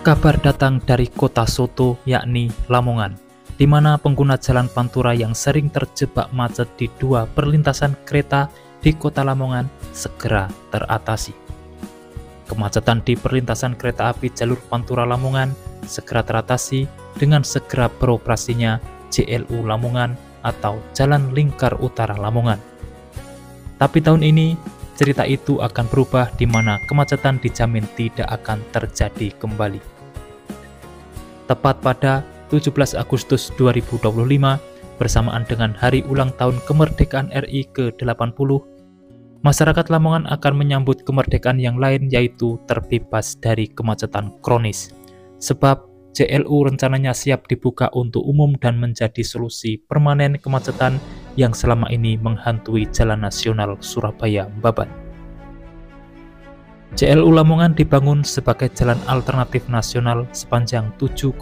Kabar datang dari kota soto, yakni Lamongan, di mana pengguna jalan Pantura yang sering terjebak macet di dua perlintasan kereta di kota Lamongan segera teratasi. Kemacetan di perlintasan kereta api jalur Pantura Lamongan segera teratasi dengan segera beroperasinya JLU Lamongan atau Jalan Lingkar Utara Lamongan. Tapi tahun ini, cerita itu akan berubah di mana kemacetan dijamin tidak akan terjadi kembali. Tepat pada 17 Agustus 2025, bersamaan dengan hari ulang tahun kemerdekaan RI ke-80, masyarakat Lamongan akan menyambut kemerdekaan yang lain, yaitu terbebas dari kemacetan kronis. Sebab JLU rencananya siap dibuka untuk umum dan menjadi solusi permanen kemacetan yang selama ini menghantui Jalan Nasional Surabaya-Babat. JLU Lamongan dibangun sebagai jalan alternatif nasional sepanjang 7,15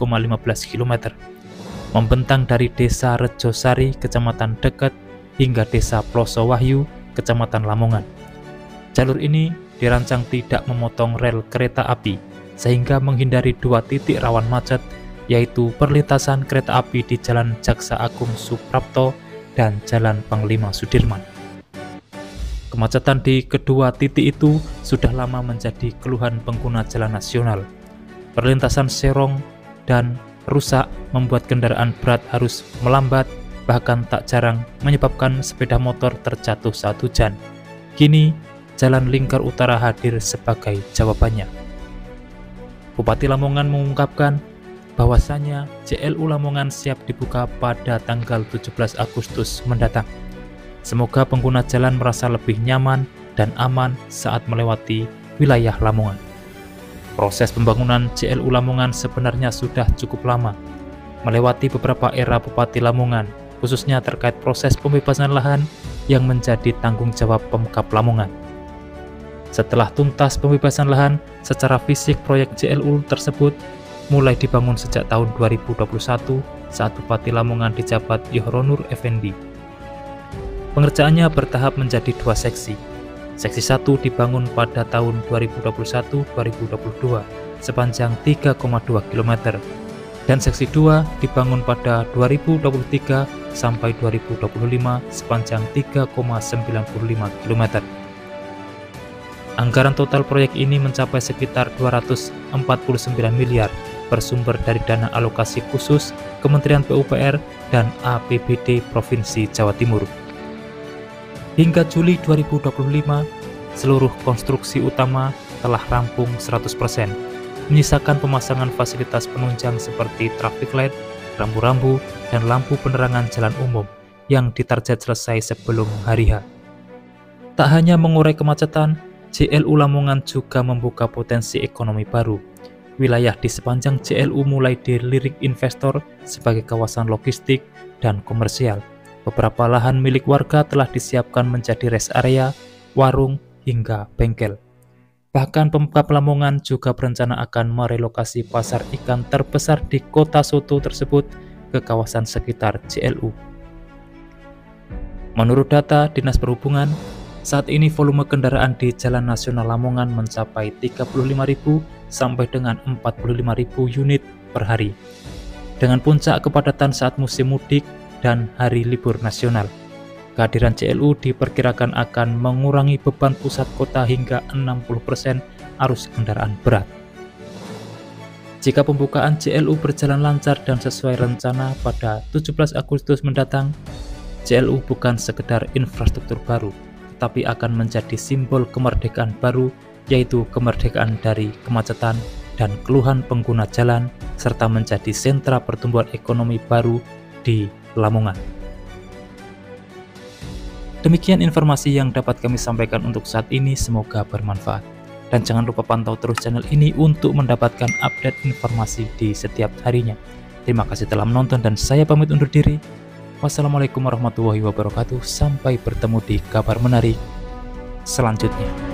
km, membentang dari Desa Rejosari, Kecamatan Deket, hingga Desa Ploso Wahyu, Kecamatan Lamongan. Jalur ini dirancang tidak memotong rel kereta api, sehingga menghindari dua titik rawan macet, yaitu perlintasan kereta api di Jalan Jaksa Agung Suprapto dan Jalan Panglima Sudirman. Kemacetan di kedua titik itu sudah lama menjadi keluhan pengguna jalan nasional. Perlintasan serong dan rusak membuat kendaraan berat harus melambat, bahkan tak jarang menyebabkan sepeda motor terjatuh saat hujan. Kini, Jalan Lingkar Utara hadir sebagai jawabannya. Bupati Lamongan mengungkapkan bahwasanya JLU Lamongan siap dibuka pada tanggal 17 Agustus mendatang. Semoga pengguna jalan merasa lebih nyaman dan aman saat melewati wilayah Lamongan. Proses pembangunan JLU Lamongan sebenarnya sudah cukup lama, melewati beberapa era Bupati Lamongan, khususnya terkait proses pembebasan lahan yang menjadi tanggung jawab Pemkab Lamongan. Setelah tuntas pembebasan lahan, secara fisik proyek JLU tersebut mulai dibangun sejak tahun 2021 saat Bupati Lamongan dijabat Yohronur Effendi. Pengerjaannya bertahap menjadi dua seksi. Seksi 1 dibangun pada tahun 2021-2022 sepanjang 3,2 km, dan seksi 2 dibangun pada 2023 sampai 2025 sepanjang 3,95 km. Anggaran total proyek ini mencapai sekitar 249 miliar, bersumber dari dana alokasi khusus Kementerian PUPR dan APBD Provinsi Jawa Timur. Hingga Juli 2025, seluruh konstruksi utama telah rampung 100%, menyisakan pemasangan fasilitas penunjang seperti traffic light, rambu-rambu, dan lampu penerangan jalan umum yang ditarget selesai sebelum hari H. Tak hanya mengurai kemacetan, JLU Lamongan juga membuka potensi ekonomi baru. Wilayah di sepanjang JLU mulai dilirik investor sebagai kawasan logistik dan komersial. Beberapa lahan milik warga telah disiapkan menjadi rest area, warung, hingga bengkel. Bahkan Pemkab Lamongan juga berencana akan merelokasi pasar ikan terbesar di kota soto tersebut ke kawasan sekitar JLU. Menurut data Dinas Perhubungan, saat ini volume kendaraan di Jalan Nasional Lamongan mencapai 35.000 sampai dengan 45.000 unit per hari. Dengan puncak kepadatan saat musim mudik dan hari libur nasional, kehadiran JLU diperkirakan akan mengurangi beban pusat kota hingga 60% arus kendaraan berat. Jika pembukaan JLU berjalan lancar dan sesuai rencana pada 17 Agustus mendatang, JLU bukan sekedar infrastruktur baru, tetapi akan menjadi simbol kemerdekaan baru, yaitu kemerdekaan dari kemacetan dan keluhan pengguna jalan, serta menjadi sentra pertumbuhan ekonomi baru di Lamongan. Demikian informasi yang dapat kami sampaikan untuk saat ini, semoga bermanfaat. Dan jangan lupa pantau terus channel ini untuk mendapatkan update informasi di setiap harinya. Terima kasih telah menonton dan saya pamit undur diri. Wassalamualaikum warahmatullahi wabarakatuh. Sampai bertemu di kabar menarik selanjutnya.